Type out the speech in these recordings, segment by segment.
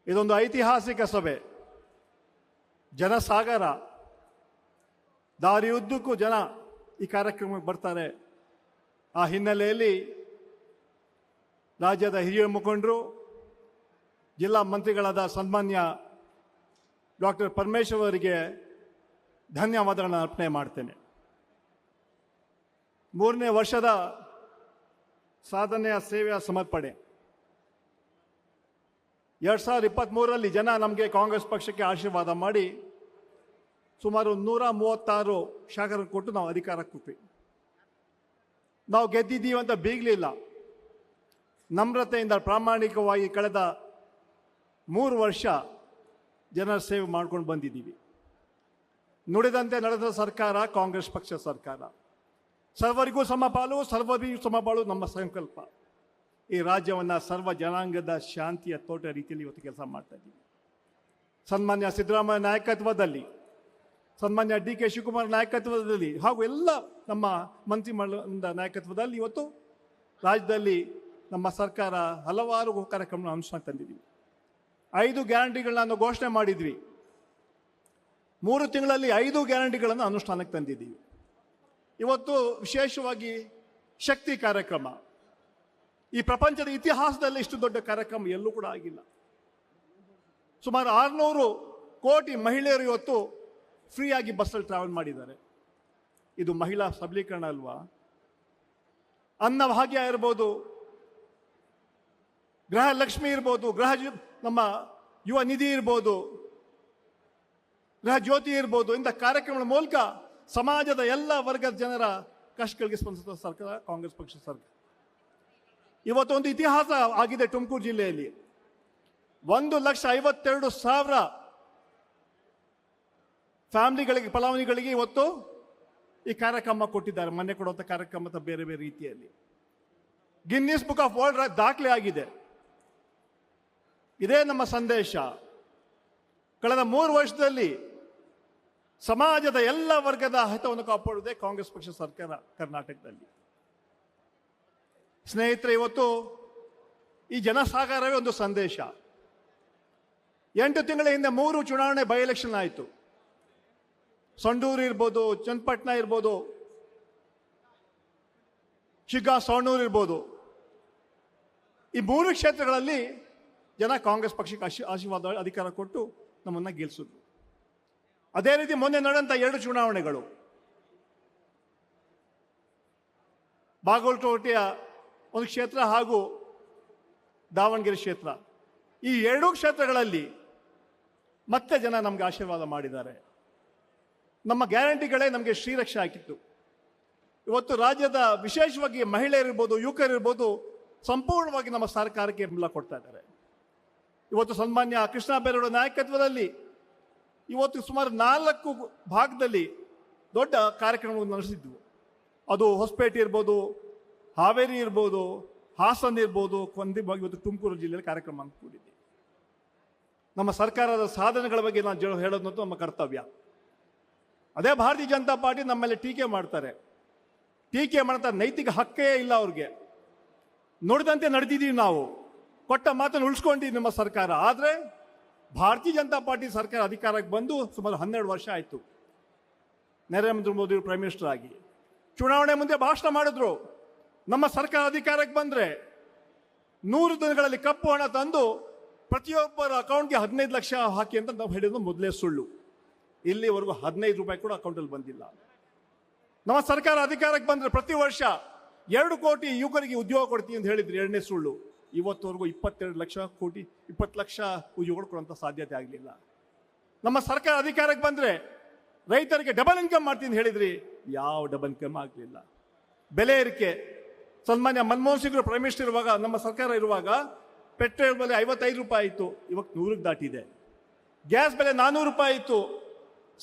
ಇದೊಂದು ಐತಿಹಾಸಿಕ ಸಭೆ, ಜನಸಾಗರ, ದಾರಿಯುದ್ದಕ್ಕೂ ಜನ ಈ ಕಾರ್ಯಕ್ರಮಕ್ಕೆ ಬರ್ತಾರೆ. ಆ ಹಿನ್ನೆಲೆಯಲ್ಲಿ ರಾಜ್ಯದ ಹಿರಿಯ ಮುಖಂಡರು, ಜಿಲ್ಲಾ ಮಂತ್ರಿಗಳಾದ ಸನ್ಮಾನ್ಯ ಡಾಕ್ಟರ್ ಪರಮೇಶ್ವರ್ ಅವರಿಗೆ ಧನ್ಯವಾದಗಳನ್ನು ಅರ್ಪಣೆ ಮಾಡ್ತೇನೆ. 3ನೇ ವರ್ಷದ ಸಾಧನೆಯ ಸೇವೆಯ ಸಮರ್ಪಣೆ. 2023ರಲ್ಲಿ ಜನ ನಮಗೆ ಕಾಂಗ್ರೆಸ್ ಪಕ್ಷಕ್ಕೆ ಆಶೀರ್ವಾದ ಮಾಡಿ ಸುಮಾರು 136 ಶಾಸಕರನ್ನು ಕೊಟ್ಟು ನಾವು ಅಧಿಕಾರಕ್ಕೆ ಕೊಟ್ವಿ. ನಾವು ಗೆದ್ದಿದ್ದೀವಿ ಅಂತ ಬೀಗಲಿಲ್ಲ. ನಮ್ರತೆಯಿಂದ ಪ್ರಾಮಾಣಿಕವಾಗಿ ಕಳೆದ 3 ವರ್ಷ ಜನರ ಸೇವೆ ಮಾಡ್ಕೊಂಡು ಬಂದಿದ್ದೀವಿ. ನುಡಿದಂತೆ ನಡೆದ ಸರ್ಕಾರ ಕಾಂಗ್ರೆಸ್ ಪಕ್ಷ ಸರ್ಕಾರ. ಸರ್ವರಿಗೂ ಸಮಪಾಲು, ಸರ್ವರಿಗೂ ಸಮಬಾಳು ನಮ್ಮ ಸಂಕಲ್ಪ. ಈ ರಾಜ್ಯವನ್ನು ಸರ್ವ ಜನಾಂಗದ ಶಾಂತಿಯ ತೋಟ ರೀತಿಯಲ್ಲಿ ಇವತ್ತು ಕೆಲಸ ಮಾಡ್ತಾ ಇದ್ದೀವಿ. ಸನ್ಮಾನ್ಯ ಸಿದ್ದರಾಮಯ್ಯ ನಾಯಕತ್ವದಲ್ಲಿ, ಸನ್ಮಾನ್ಯ DK ಶಿವಕುಮಾರ್ ನಾಯಕತ್ವದಲ್ಲಿ ಹಾಗೂ ಎಲ್ಲ ನಮ್ಮ ಮಂತ್ರಿಮಂಡಲದ ನಾಯಕತ್ವದಲ್ಲಿ ಇವತ್ತು ರಾಜ್ಯದಲ್ಲಿ ನಮ್ಮ ಸರ್ಕಾರ ಹಲವಾರು ಕಾರ್ಯಕ್ರಮ ಅನುಷ್ಠಾನ ತಂದಿದ್ದೀವಿ. 5 ಗ್ಯಾರಂಟಿಗಳನ್ನ ಘೋಷಣೆ ಮಾಡಿದ್ವಿ. 3 ತಿಂಗಳಲ್ಲಿ 5 ಗ್ಯಾರಂಟಿಗಳನ್ನು ಅನುಷ್ಠಾನಕ್ಕೆ ತಂದಿದ್ದೀವಿ. ಇವತ್ತು ವಿಶೇಷವಾಗಿ ಶಕ್ತಿ ಕಾರ್ಯಕ್ರಮ. ಈ ಪ್ರಪಂಚದ ಇತಿಹಾಸದಲ್ಲಿ ಇಷ್ಟು ದೊಡ್ಡ ಕಾರ್ಯಕ್ರಮ ಎಲ್ಲೂ ಕೂಡ ಆಗಿಲ್ಲ. ಸುಮಾರು 600 ಕೋಟಿ ಮಹಿಳೆಯರು ಇವತ್ತು ಫ್ರೀಯಾಗಿ ಬಸ್ಸಲ್ಲಿ ಟ್ರಾವೆಲ್ ಮಾಡಿದ್ದಾರೆ. ಇದು ಮಹಿಳಾ ಸಬಲೀಕರಣ ಅಲ್ವಾ? ಅನ್ನಭಾಗ್ಯ ಇರ್ಬೋದು, ಗೃಹ ಲಕ್ಷ್ಮಿ ಇರ್ಬೋದು, ನಮ್ಮ ಯುವ ನಿಧಿ ಇರ್ಬೋದು, ಗೃಹ ಜ್ಯೋತಿ ಇರ್ಬೋದು, ಇಂಥ ಕಾರ್ಯಕ್ರಮಗಳ ಮೂಲಕ ಸಮಾಜದ ಎಲ್ಲ ವರ್ಗದ ಜನರ ಕಷ್ಟಗಳಿಗೆ ಸ್ಪಂದಿಸುವ ಸರ್ಕಾರ ಕಾಂಗ್ರೆಸ್ ಪಕ್ಷ ಸರ್ಕಾರ. ಇವತ್ತು ಒಂದು ಇತಿಹಾಸ ಆಗಿದೆ ತುಮಕೂರು ಜಿಲ್ಲೆಯಲ್ಲಿ. 1,52,000 ಫ್ಯಾಮಿಲಿಗಳಿಗೆ, ಫಲಾನುಭವಿಗಳಿಗೆ ಇವತ್ತು ಈ ಕಾರ್ಯಕ್ರಮ ಕೊಟ್ಟಿದ್ದಾರೆ. ಮನೆ ಕೊಡುವಂಥ ಕಾರ್ಯಕ್ರಮದ ಬೇರೆ ಬೇರೆ ರೀತಿಯಲ್ಲಿ ಗಿನ್ನಿಸ್ ಬುಕ್ ಆಫ್ ವರ್ಲ್ಡ್ ದಾಖಲೆ ಆಗಿದೆ. ಇದೇ ನಮ್ಮ ಸಂದೇಶ. ಕಳೆದ 3 ವರ್ಷದಲ್ಲಿ ಸಮಾಜದ ಎಲ್ಲ ವರ್ಗದ ಹಿತವನ್ನು ಕಾಪಾಡುವುದೇ ಕಾಂಗ್ರೆಸ್ ಪಕ್ಷ ಸರ್ಕಾರ ಕರ್ನಾಟಕದಲ್ಲಿ. ಸ್ನೇಹಿತರೆ, ಇವತ್ತು ಈ ಜನಸಾಗರವೇ ಒಂದು ಸಂದೇಶ. 8 ತಿಂಗಳ ಹಿಂದೆ 3 ಚುನಾವಣೆ ಬೈ ಎಲೆಕ್ಷನ್ ಆಯಿತು. ಸಂಡೂರು ಇರ್ಬೋದು, ಚನ್ನಪಟ್ಟಣ ಇರ್ಬೋದು, ಶಿಗ್ಗಾ ಸವಣೂರು ಇರ್ಬೋದು. ಈ 3 ಕ್ಷೇತ್ರಗಳಲ್ಲಿ ಜನ ಕಾಂಗ್ರೆಸ್ ಪಕ್ಷಕ್ಕೆ ಆಶೀರ್ವಾದ ಅಧಿಕಾರ ಕೊಟ್ಟು ನಮ್ಮನ್ನು ಗೆಲ್ಲಿಸಿದ್ರು. ಅದೇ ರೀತಿ ಮೊನ್ನೆ ನಡೆದಂಥ 2 ಚುನಾವಣೆಗಳು, ಬಾಗಲಕೋಟೆಯ ಒಂದು ಕ್ಷೇತ್ರ ಹಾಗೂ ದಾವಣಗೆರೆ ಕ್ಷೇತ್ರ, ಈ 2 ಕ್ಷೇತ್ರಗಳಲ್ಲಿ ಮತ್ತೆ ಜನ ನಮಗೆ ಆಶೀರ್ವಾದ ಮಾಡಿದ್ದಾರೆ. ನಮ್ಮ ಗ್ಯಾರಂಟಿಗಳೇ ನಮಗೆ ಶ್ರೀರಕ್ಷೆ ಹಾಕಿತ್ತು. ಇವತ್ತು ರಾಜ್ಯದ ವಿಶೇಷವಾಗಿ ಮಹಿಳೆಯರಿರ್ಬೋದು, ಯುವಕರಿರ್ಬೋದು ಸಂಪೂರ್ಣವಾಗಿ ನಮ್ಮ ಸರ್ಕಾರಕ್ಕೆ ಬೆಂಬಲ ಕೊಡ್ತಾ ಇದ್ದಾರೆ. ಇವತ್ತು ಸನ್ಮಾನ್ಯ ಕೃಷ್ಣ ಬೈರೇಗೌಡ ನಾಯಕತ್ವದಲ್ಲಿ ಇವತ್ತು ಸುಮಾರು 4 ಭಾಗದಲ್ಲಿ ದೊಡ್ಡ ಕಾರ್ಯಕ್ರಮವನ್ನು ನಡೆಸಿದ್ವು. ಅದು ಹೊಸಪೇಟೆ ಇರ್ಬೋದು, ಹಾವೇರಿ ಇರ್ಬೋದು, ಹಾಸನ ಇರ್ಬೋದು, ಇವತ್ತು ತುಮಕೂರು ಜಿಲ್ಲೆಯಲ್ಲಿ ಕಾರ್ಯಕ್ರಮ ಅಂದ್ಕೊಂಡಿದ್ದೀವಿ. ನಮ್ಮ ಸರ್ಕಾರದ ಸಾಧನೆಗಳ ಬಗ್ಗೆ ನಾನು ಹೇಳೋದು ನಮ್ಮ ಕರ್ತವ್ಯ. ಅದೇ ಭಾರತೀಯ ಜನತಾ ಪಾರ್ಟಿ ನಮ್ಮ ಮೇಲೆ ಟೀಕೆ ಮಾಡ್ತಾರೆ. ಟೀಕೆ ಮಾಡ್ತಾ ನೈತಿಕ ಹಕ್ಕೇ ಇಲ್ಲ ಅವ್ರಿಗೆ. ನುಡಿದಂತೆ ನಡೆದಿದ್ದೀವಿ ನಾವು, ಕೊಟ್ಟ ಮಾತನ್ನು ಉಳಿಸ್ಕೊಂಡಿದ್ದೀವಿ ನಮ್ಮ ಸರ್ಕಾರ. ಆದರೆ ಭಾರತೀಯ ಜನತಾ ಪಾರ್ಟಿ ಸರ್ಕಾರ ಅಧಿಕಾರಕ್ಕೆ ಬಂದು ಸುಮಾರು 12 ವರ್ಷ ಆಯಿತು. ನರೇಂದ್ರ ಮೋದಿ ಪ್ರೈಮ್ ಮಿನಿಸ್ಟರ್ ಆಗಿ ಚುನಾವಣೆ ಮುಂದೆ ಭಾಷಣ ಮಾಡಿದ್ರು. ನಮ್ಮ ಸರ್ಕಾರ ಅಧಿಕಾರಕ್ಕೆ ಬಂದರೆ 100 ದಿನಗಳಲ್ಲಿ ಕಪ್ಪು ಹಣ ತಂದು ಪ್ರತಿಯೊಬ್ಬರ ಅಕೌಂಟ್ಗೆ 15 ಲಕ್ಷ ಹಾಕಿ ಅಂತ ನಾವು ಹೇಳಿದ್ದು ಮೊದಲೇ ಸುಳ್ಳು. ಇಲ್ಲಿವರೆಗೂ 15 ರೂಪಾಯಿ ಕೂಡ ಅಕೌಂಟಲ್ಲಿ ಬಂದಿಲ್ಲ. ನಮ್ಮ ಸರ್ಕಾರ ಅಧಿಕಾರಕ್ಕೆ ಬಂದರೆ ಪ್ರತಿ ವರ್ಷ 2 ಕೋಟಿ ಯುವಕರಿಗೆ ಉದ್ಯೋಗ ಕೊಡ್ತೀವಿ ಅಂತ ಹೇಳಿದ್ರು, 2ನೇ ಸುಳ್ಳು. ಇವತ್ತವರೆಗೂ 22 ಲಕ್ಷ ಕೋಟಿ 20 ಲಕ್ಷ ಉದ್ಯೋಗಗಳು ಕೊಡುವಂಥ ಸಾಧ್ಯತೆ ಆಗಲಿಲ್ಲ. ನಮ್ಮ ಸರ್ಕಾರ ಅಧಿಕಾರಕ್ಕೆ ಬಂದರೆ ರೈತರಿಗೆ ಡಬಲ್ ಇನ್ಕಮ್ ಮಾಡ್ತೀನಿ ಅಂತ ಹೇಳಿದ್ರಿ, ಯಾವ ಡಬಲ್ ಇನ್ಕಮ್ ಆಗಲಿಲ್ಲ. ಬೆಲೆ ಏರಿಕೆ, ಸನ್ಮಾನ್ಯ ಮನಮೋಹನ್ ಸಿಂಗ್ ಪ್ರೈಮ್ ಮಿನಿಸ್ಟರ್ ಇರುವಾಗ, ನಮ್ಮ ಸರ್ಕಾರ ಇರುವಾಗ ಪೆಟ್ರೋಲ್ ಬೆಲೆ 55 ರೂಪಾಯಿ ಇತ್ತು, ಇವತ್ತು 100ಕ್ಕೆ ದಾಟಿದೆ. ಗ್ಯಾಸ್ ಬೆಲೆ 400 ರೂಪಾಯಿ ಇತ್ತು,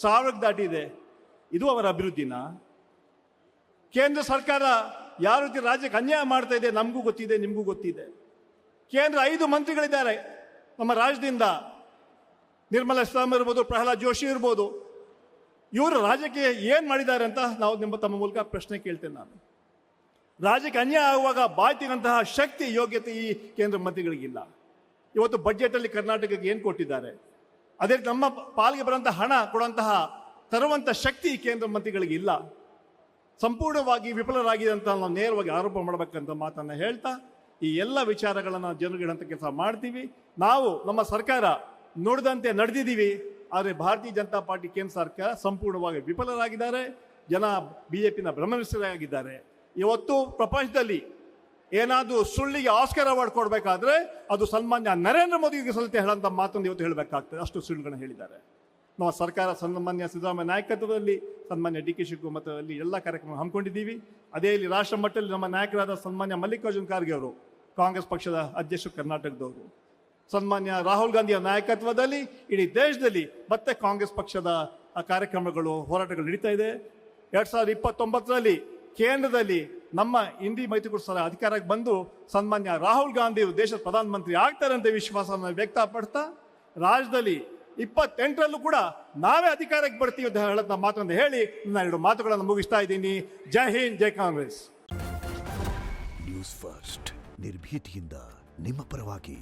1000ಕ್ಕೆ ದಾಟಿದೆ. ಇದು ಅವರ ಅಭಿವೃದ್ಧಿನ? ಕೇಂದ್ರ ಸರ್ಕಾರ ಯಾವ ರೀತಿ ರಾಜ್ಯಕ್ಕೆ ಅನ್ಯಾಯ ಮಾಡ್ತಾ ಇದೆ ನಮಗೂ ಗೊತ್ತಿದೆ, ನಿಮಗೂ ಗೊತ್ತಿದೆ. ಕೇಂದ್ರ 5 ಮಂತ್ರಿಗಳಿದ್ದಾರೆ ನಮ್ಮ ರಾಜ್ಯದಿಂದ, ನಿರ್ಮಲಾ ಸೀತಾರಾಮನ್ ಇರ್ಬೋದು, ಪ್ರಹ್ಲಾದ್ ಜೋಶಿ ಇರ್ಬೋದು. ಇವರು ರಾಜ್ಯಕ್ಕೆ ಏನು ಮಾಡಿದ್ದಾರೆ ಅಂತ ನಾವು ತಮ್ಮ ಮೂಲಕ ಪ್ರಶ್ನೆ ಕೇಳ್ತೇನೆ. ನಾನು ರಾಜ್ಯಕ್ಕೆ ಅನ್ಯಾಯ ಆಗುವಾಗ ಬಾಯ್ತಿಗಂತಹ ಶಕ್ತಿ, ಯೋಗ್ಯತೆ ಈ ಕೇಂದ್ರ ಮಂತ್ರಿಗಳಿಗಿಲ್ಲ. ಇವತ್ತು ಬಜೆಟಲ್ಲಿ ಕರ್ನಾಟಕಕ್ಕೆ ಏನು ಕೊಟ್ಟಿದ್ದಾರೆ, ಅದೇ ರೀತಿ ನಮ್ಮ ಪಾಲಿಗೆ ಬರುವಂತಹ ಹಣ ಕೊಡುವಂತಹ ತರುವಂಥ ಶಕ್ತಿ ಕೇಂದ್ರ ಮಂತ್ರಿಗಳಿಗೆ ಇಲ್ಲ. ಸಂಪೂರ್ಣವಾಗಿ ವಿಫಲರಾಗಿದೆ ಅಂತ ನಾವು ನೇರವಾಗಿ ಆರೋಪ ಮಾಡಬೇಕಂತ ಮಾತನ್ನು ಹೇಳ್ತಾ ಈ ಎಲ್ಲ ವಿಚಾರಗಳನ್ನು ಜನರಿಗೆ ಹೇಳುವಂಥ ಕೆಲಸ ಮಾಡ್ತೀವಿ. ನಾವು ನಮ್ಮ ಸರ್ಕಾರ ನುಡಿದಂತೆ ನಡೆದಿದ್ದೀವಿ. ಆದರೆ ಭಾರತೀಯ ಜನತಾ ಪಾರ್ಟಿ ಕೇಂದ್ರ ಸರ್ಕಾರ ಸಂಪೂರ್ಣವಾಗಿ ವಿಫಲರಾಗಿದ್ದಾರೆ. ಜನ ಬಿಜೆಪಿನ ಭ್ರಮನಿಷ್ಠರಾಗಿದ್ದಾರೆ. ಇವತ್ತು ಪ್ರಪಂಚದಲ್ಲಿ ಏನಾದರೂ ಸುಳ್ಳಿಗೆ ಆಸ್ಕರ್ ಅವಾರ್ಡ್ ಕೊಡಬೇಕಾದ್ರೆ ಅದು ಸನ್ಮಾನ್ಯ ನರೇಂದ್ರ ಮೋದಿಗೆ ಸಲ್ಲತೆ ಹೇಳೋಂಥ ಮಾತೊಂದು ಇವತ್ತು ಹೇಳಬೇಕಾಗ್ತದೆ. ಅಷ್ಟು ಸುಳ್ಳುಗಳನ್ನ ಹೇಳಿದ್ದಾರೆ. ನಮ್ಮ ಸರ್ಕಾರ ಸನ್ಮಾನ್ಯ ಸಿದ್ದರಾಮಯ್ಯ ನಾಯಕತ್ವದಲ್ಲಿ, ಸನ್ಮಾನ್ಯ ಡಿ ಕೆ ಶಿವಕುಮಾರ್ ಎಲ್ಲ ಕಾರ್ಯಕ್ರಮ ಹಮ್ಮಿಕೊಂಡಿದ್ದೀವಿ. ಅದೇ ಇಲ್ಲಿ ರಾಷ್ಟ್ರ ಮಟ್ಟದಲ್ಲಿ ನಮ್ಮ ನಾಯಕರಾದ ಸನ್ಮಾನ್ಯ ಮಲ್ಲಿಕಾರ್ಜುನ್ ಖರ್ಗೆ ಅವರು, ಕಾಂಗ್ರೆಸ್ ಪಕ್ಷದ ಅಧ್ಯಕ್ಷರು ಕರ್ನಾಟಕದವರು, ಸನ್ಮಾನ್ಯ ರಾಹುಲ್ ಗಾಂಧಿಯ ನಾಯಕತ್ವದಲ್ಲಿ ಇಡೀ ದೇಶದಲ್ಲಿ ಮತ್ತೆ ಕಾಂಗ್ರೆಸ್ ಪಕ್ಷದ ಕಾರ್ಯಕ್ರಮಗಳು, ಹೋರಾಟಗಳು ನಡೀತಾ ಇದೆ. 2029ರಲ್ಲಿ ಕೇಂದ್ರದಲ್ಲಿ ನಮ್ಮ ಇಂಡಿ ಮೈತ್ರಿಕೂಟ ಸರ್ಕಾರ ಅಧಿಕಾರಕ್ಕೆ ಬಂದು ಸನ್ಮಾನ್ಯ ರಾಹುಲ್ ಗಾಂಧಿ ದೇಶದ ಪ್ರಧಾನಮಂತ್ರಿ ಆಗ್ತಾರೆ ಅಂತ ವಿಶ್ವಾಸವನ್ನು ವ್ಯಕ್ತಪಡ್ತಾ ರಾಜ್ಯದಲ್ಲಿ 28ರಲ್ಲೂ ಕೂಡ ನಾವೇ ಅಧಿಕಾರಕ್ಕೆ ಬರ್ತೀವಿ ಅಂತ ಹೇಳೋದನ್ನ ಮಾತನ್ನು ಹೇಳಿ ನನ್ನ 2 ಮಾತುಗಳನ್ನು ಮುಗಿಸ್ತಾ ಇದ್ದೀನಿ. ಜೈ ಹಿಂದ್, ಜೈ ಕಾಂಗ್ರೆಸ್. ನ್ಯೂಸ್ ಫಸ್ಟ್ ನಿರ್ಭೀತಿಯಿಂದ ನಿಮ್ಮ ಪರವಾಗಿ.